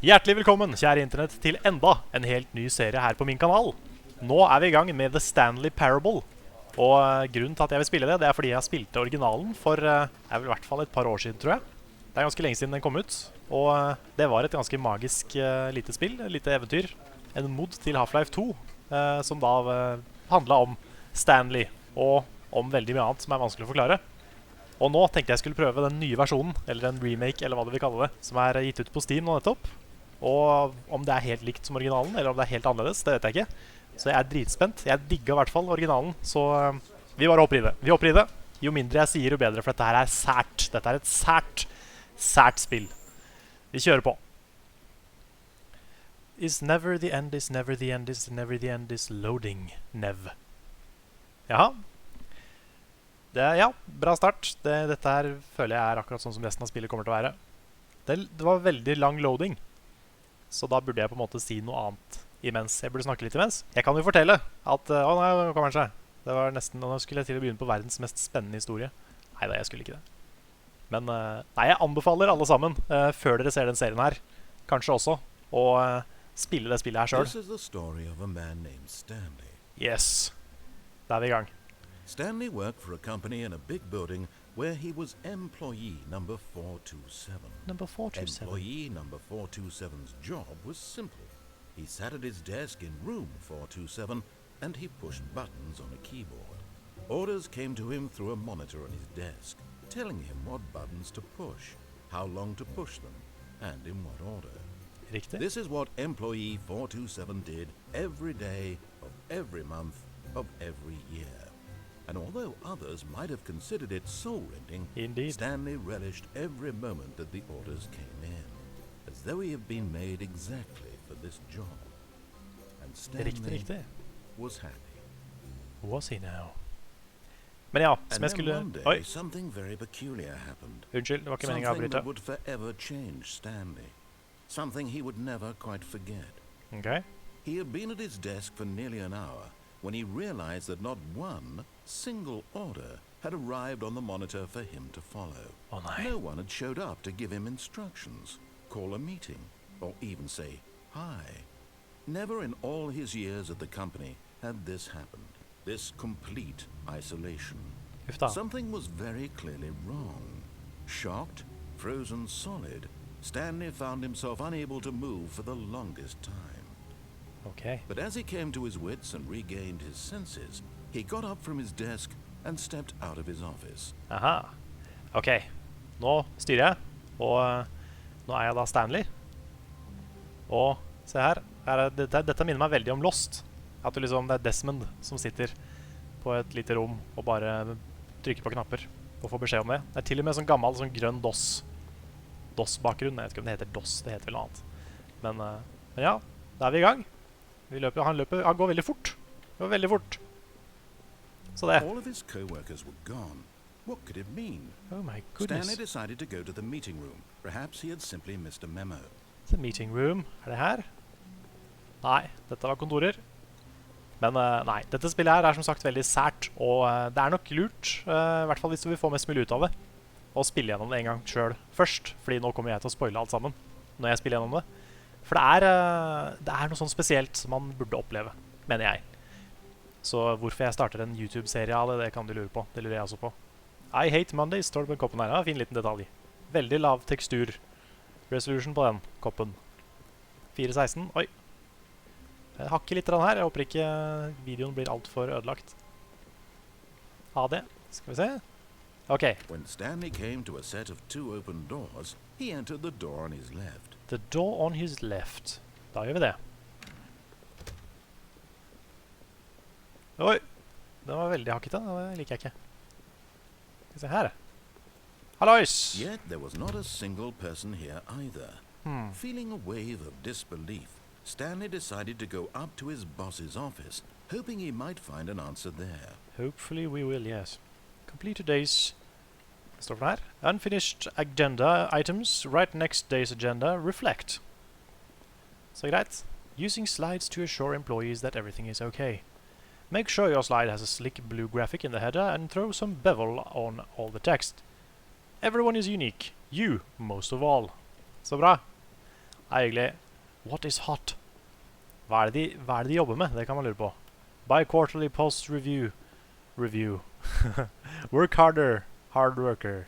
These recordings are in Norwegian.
Hjertelig velkommen, kjære internett, til enda en helt ny serie her på min kanal. Nå er vi i gang med The Stanley Parable. Og grunnen til at jeg vil spille det, det er fordi jeg spilte originalen for det er vel i hvert fall et par år siden, tror jeg. Det er ganske lenge siden den kom ut. Og det var et ganske magisk lite spill, et lite eventyr. En mod til Half-Life 2, som da handlet om Stanley, og om veldig mye annet som er vanskelig å forklare. Og nå tenkte jeg skulle prøve den nye versjonen, eller en remake, eller hva du vil kalle det, som er gitt ut på Steam nå nettopp. Og om det er helt likt som originalen, eller om det er helt annerledes, det vet jeg ikke. Så jeg er dritspent. Jeg digger i hvert fall originalen, så vi bare hopper i det. Vi hopper i det. Jo mindre jeg sier, jo bedre, for dette her er sært. Dette er et sært spill. Vi kjører på. Is never the end, is never the end, is never the end, is loading, nev. Jaha. Ja, bra start. Dette her føler jeg er akkurat sånn som resten av spillet kommer til å være. Det var veldig lang loading. Så da burde jeg på en måte si noe annet imens. Jeg burde snakke litt imens. Jeg kan jo fortelle at nei, nå kommer den seg. Det var nesten, nå skulle jeg til å begynne på verdens mest spennende historie. Neida, jeg skulle ikke det. Men nei, jeg anbefaler alle sammen, før dere ser den serien her, kanskje også, å spille det spillet her selv. This is the story of a man named Stanley. Yes. Da er vi i gang. Stanley worked for a company in a big building where he was employee number 427. Number 427. Employee number 427's job was simple. He sat at his desk in room 427 and he pushed buttons on a keyboard. Orders came to him through a monitor on his desk, telling him what buttons to push, how long to push them, and in what order. Riktig. This is what employee 427 did every day of every month of every year. And although others might have considered it soul-rending, Indeed. Stanley relished every moment that the orders came in, as though he had been made exactly for this job. And Stanley Riktig. was happy. Was he now? Men ja, som jeg And skulle... then one day, Oi, something very peculiar happened. unnskyld, det var ikke meningen å Something avbryte. that would forever change Stanley. Something he would never quite forget. Ok. He had been at his desk for nearly an hour when he realized that not one single order had arrived on the monitor for him to follow. Oh, nei. No one had showed up to give him instructions, call a meeting, or even say hi. Never in all his years at the company had this happened. This complete isolation. Uff da. Something was very clearly wrong. Shocked, frozen solid, Stanley found himself unable to move for the longest time. Ok. But as he came to his wits and regained his senses, he got up from his desk and stepped out of his office. Aha. Ok. Nå styrer jeg. Og nå er jeg da Stanley. Og se her. Dette minner meg veldig om Lost. At det er Desmond som sitter på et lite rom og bare trykker på knapper og får beskjed om det. Det er til og med sånn gammel, sånn grønn DOS-bakgrunn. Jeg vet ikke om det heter DOS, det heter vel noe annet. Men ja, da er vi i gang. Han går veldig fort. Det går veldig fort. Så det. All of his co-workers were gone. What could it mean? Oh my goodness. Stanley decided to go to the meeting room. Perhaps he had simply missed a memo. The meeting room. Er det her? Nei, dette var kontorer. Men nei, dette spillet her er som sagt veldig sært, og det er nok lurt, i hvert fall hvis du vil få mest mulig ut av det, å spille gjennom det en gang selv først, fordi nå kommer jeg til å spoile alt sammen når jeg spiller gjennom det. For det er noe sånn spesielt som man burde oppleve, mener jeg. Så hvorfor jeg starter en YouTube-serie av det, det kan du lure på. Det lurer jeg også på. I hate Mondays, står det på koppen her. Ja, fin liten detalj. Veldig lav tekstur. Resolution på den koppen. 416. Oi. Jeg hakker litt her. Jeg håper ikke videoen blir alt for ødelagt. Ha det. Skal vi se. Ok. When Stanley came to a set of 2 open doors, he entered the door on his left. The door on his left. Da gjør vi det. Oi. Den var veldig hakkete. Det liker jeg ikke. Skal vi se her. Hallois! Yet there was not a single person here either. Feeling a wave of disbelief, Stanley decided to go up to his boss's office, hoping he might find an answer there. Hopefully we will, yes. Complete today's... Står det her? Unfinished agenda items, right next day's agenda, reflect. Så greit. Using slides to assure employees that everything is okay. Make sure your slide has a slick blue graphic in the header and throw some bevel on all the text. Everyone is unique. You, most of all. Så bra. er egentlig What is hot? Hva er det de jobber med? Det kan man lure på. Bi-quarterly post review. Work harder. Hard worker.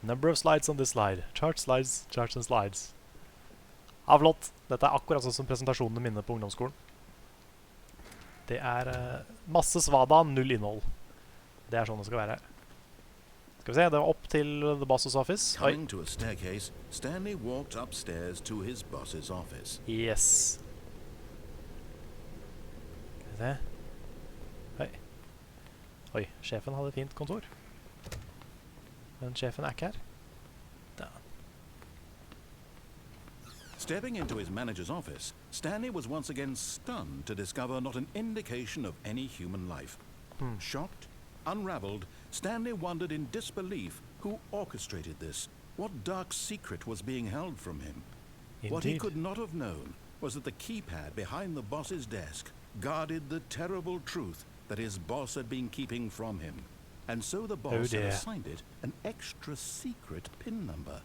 Number of slides on this slide. Charts and slides. Ja, flott. Dette er akkurat sånn som presentasjonene mine på ungdomsskolen. Det er masse svada, null innhold. Det er sånn det skal være. Skal vi se, det var opp til the boss's office. Coming to a staircase, Stanley walked upstairs to his boss's office. Yes. Skal vi se. Oi. Oi, sjefen hadde fint kontor. Men sjefen er ikke her. Da. Stepping into his manager's office, Stanley was once again stunned to discover not an indication of any human life. Shocked, unraveled, Stanley wondered in disbelief who orchestrated this, what dark secret was being held from him. Indeed. What he could not have known was that the keypad behind the boss's desk guarded the terrible truth that his boss had been keeping from him. And so the boss had assigned it an extra secret PIN number,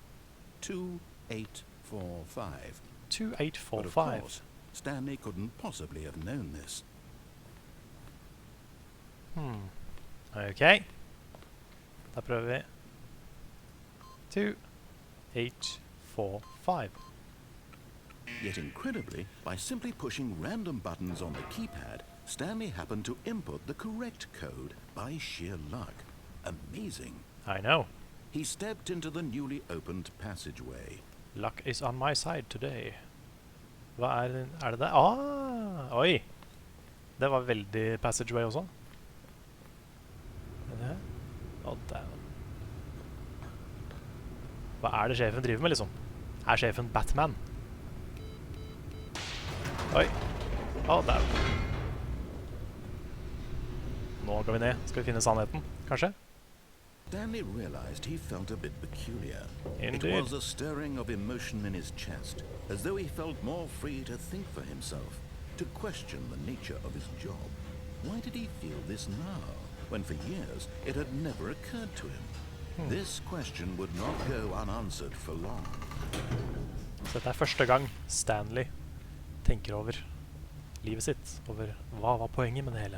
2845. 2845. But of course, Stanley couldn't possibly have known this. Ok. Da prøver vi. 2845. Yet incredibly, by simply pushing random buttons on the keypad, Stanley happened to input the correct code by sheer luck. Amazing. I know. He stepped into the newly opened passageway. Luck is on my side today. Hva er det det? Ah! Oi! Det var veldig passageway også. Er det her? Å, damn. Hva er det sjefen driver med, liksom? Er sjefen Batman? Oi! Å, damn. Nå går vi ned. Skal vi finne sannheten, kanskje? Stanley realized he felt a bit peculiar. Indeed. It was a stirring of emotion in his chest, as though he felt more free to think for himself, to question the nature of his job. Why did he feel this now, when for years it had never occurred to him? This question would not go unanswered for long. Så dette er første gang Stanley tenker over livet sitt, over hva var poenget med det hele.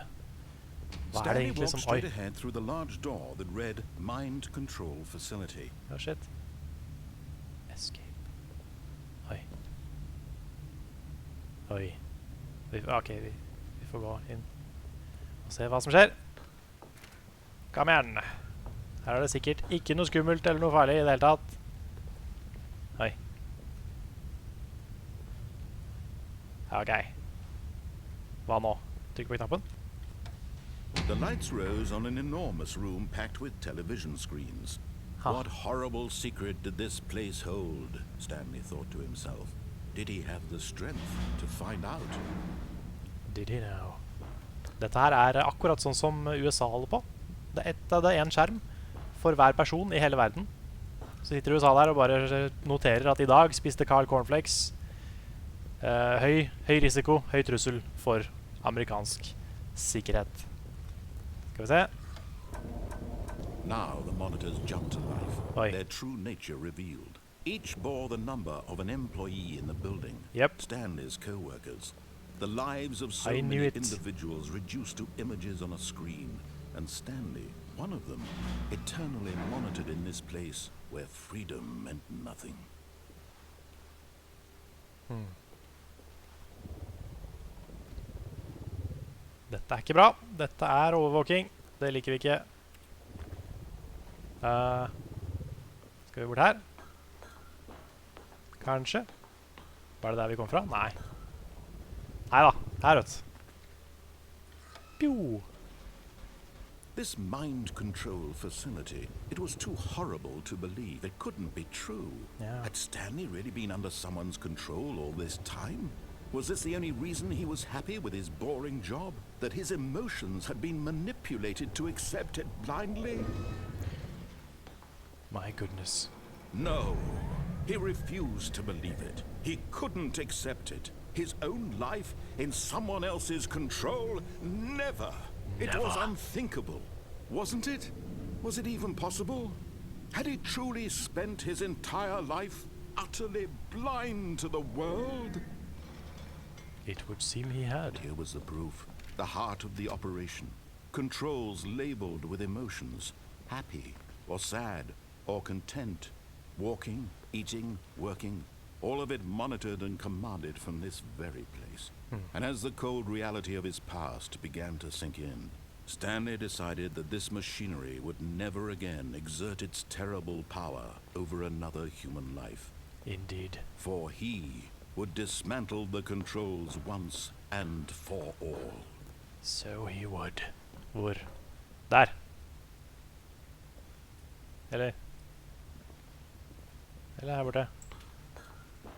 Hva er det Stanley egentlig walked som... straight Oi! ahead through the large door that read Mind Control Facility. Oh shit. Escape. Oi. Oi. Ok, vi får gå inn og se hva som skjer. Kom igjen. Her er det sikkert ikke noe skummelt eller noe farlig i det hele tatt. Oi. Ok. Hva nå? Trykk på knappen. The lights rose on an enormous room packed with television screens. What horrible secret did this place hold? Stanley thought to himself. Did he have the strength to find out? Did he know? Dette her er akkurat sånn som USA holder på. Det er en skjerm for hver person i hele verden. Så sitter USA der og bare noterer at i dag spiste Karl cornflakes. Høy risiko, høy trussel for amerikansk sikkerhet. Skal vi se. Now the monitors jumped to life, Oi. their true nature revealed. Each bore the number of an employee in the building. Yep. Stanley's co-workers. The lives of so I knew many it. individuals reduced to images on a screen. And Stanley, one of them, eternally monitored in this place where freedom meant nothing. Dette er ikke bra. Dette er overvåking. Det liker vi ikke. Skal vi bort her? Kanskje? Var det der vi kom fra? Nei. Neida, her vet du. Pjo! This mind control facility, it was too horrible to believe. It couldn't be true. Yeah. Had Stanley really been under someone's control all this time? Was this the only reason he was happy with his boring job? That his emotions had been manipulated to accept it blindly? My goodness. No. He refused to believe it. He couldn't accept it. His own life in someone else's control? Never. It was unthinkable, wasn't it? Was it even possible? Had he truly spent his entire life utterly blind to the world? It would seem he had. Here was the proof. The heart of the operation. Controls labeled with emotions. Happy, or sad, or content. Walking, eating, working. All of it monitored and commanded from this very place. And as the cold reality of his past began to sink in, Stanley decided that this machinery would never again exert its terrible power over another human life. Indeed. For he would dismantle the controls once and for all. So he would. Hvor? Der. Eller her borte.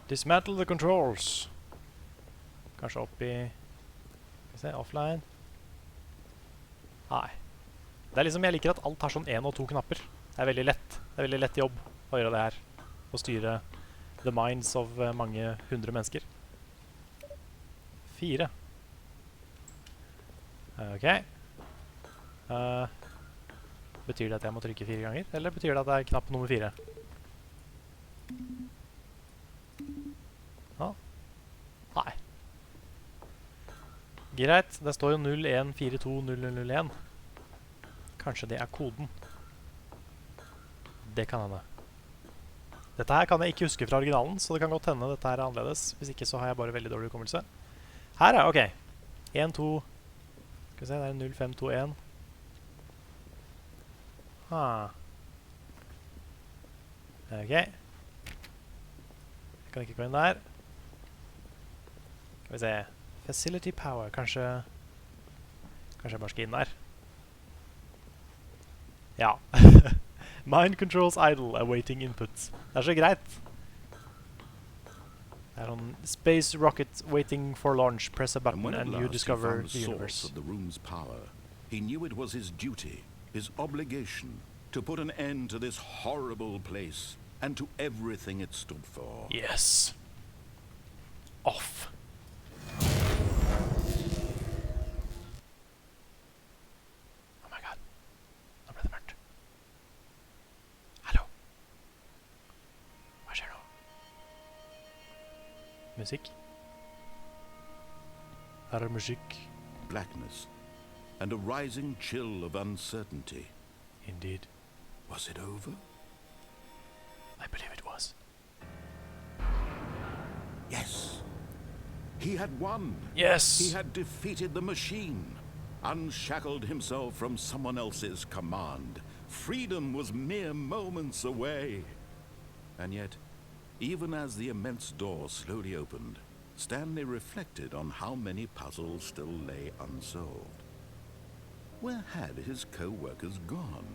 Dismantle the controls. Kanskje opp i... Skal vi se, offline. Nei. Det liksom, jeg liker at alt har sånn 1 og 2 knapper. Det er veldig lett. Det er veldig lett jobb å gjøre det her. Å styre the minds of mange 100 mennesker. 4. Ok. Betyr det at jeg må trykke 4 ganger? Eller betyr det at det er knapp nummer 4? Ja. Nei. Greit, det står jo 01420001. Kanskje det er koden. Det kan hende. Dette her kan jeg ikke huske fra originalen, så det kan godt hende dette her er annerledes. Hvis ikke så har jeg bare veldig dårlig hukommelse. Her ok. 1, 2... Skal vi se, det er 0521. Ok. Jeg kan ikke gå inn der. Skal vi se. Facility power. Kanskje jeg bare skal inn der. Ja. Mind controls idle, awaiting input. Det er så greit. Det er sånn space rocket waiting for launch. Press a button and you discover the universe. Of the room's power, he knew it was his duty, his obligation, to put an end to this horrible place and to everything it stood for. Yes. Off. Oh my god. Nå ble det mørkt. Hallo? Hva skjer nå? Musikk? Her er musikk. Blackness and a rising chill of uncertainty. Indeed. Was it over? I believe it was. Yes. He had won. Yes. He had defeated the machine, unshackled himself from someone else's command. Freedom was mere moments away. And yet, even as the immense door slowly opened, Stanley reflected on how many puzzles still lay unsolved. Where had his co-workers gone?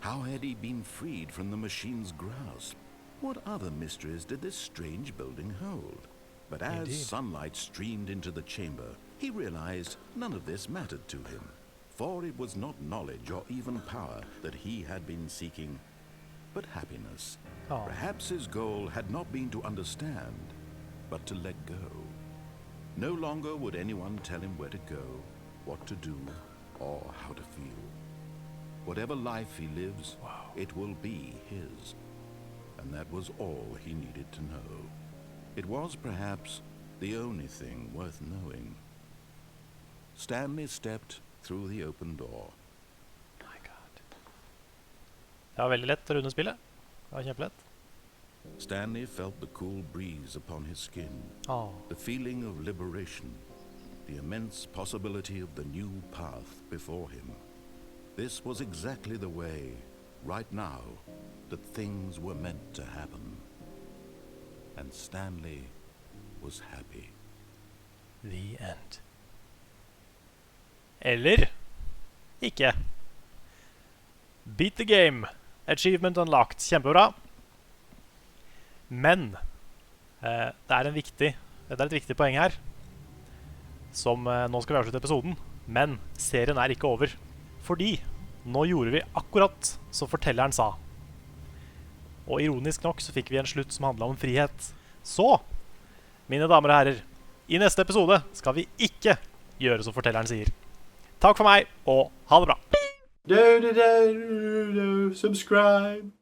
How had he been freed from the machine's grasp? What other mysteries did this strange building hold? But as Indeed. sunlight streamed into the chamber, he realized none of this mattered to him, for it was not knowledge or even power that he had been seeking, but happiness. Oh. Perhaps his goal had not been to understand, but to let go. No longer would anyone tell him where to go, what to do, or how to feel. Whatever life he lives, Wow. it will be his. And that was all he needed to know. It was perhaps the only thing worth knowing. Stanley stepped through the open door. My god. Det var veldig lett å runde spillet. Det var kjempelett. Stanley felt the cool breeze upon his skin, Oh. the feeling of liberation, the immense possibility of the new path before him. This was exactly the way, right now, that things were meant to happen. And Stanley was happy. The end. Eller ikke. Beat the game. Achievement unlocked. Kjempebra. Men det er et viktig poeng her. Som nå skal vi avslutte episoden. Men serien er ikke over. Fordi nå gjorde vi akkurat som fortelleren sa. Og ironisk nok så fikk vi en slutt som handlet om frihet. Så, mine damer og herrer, i neste episode skal vi ikke gjøre som fortelleren sier. Takk for meg, og ha det bra. Subscribe.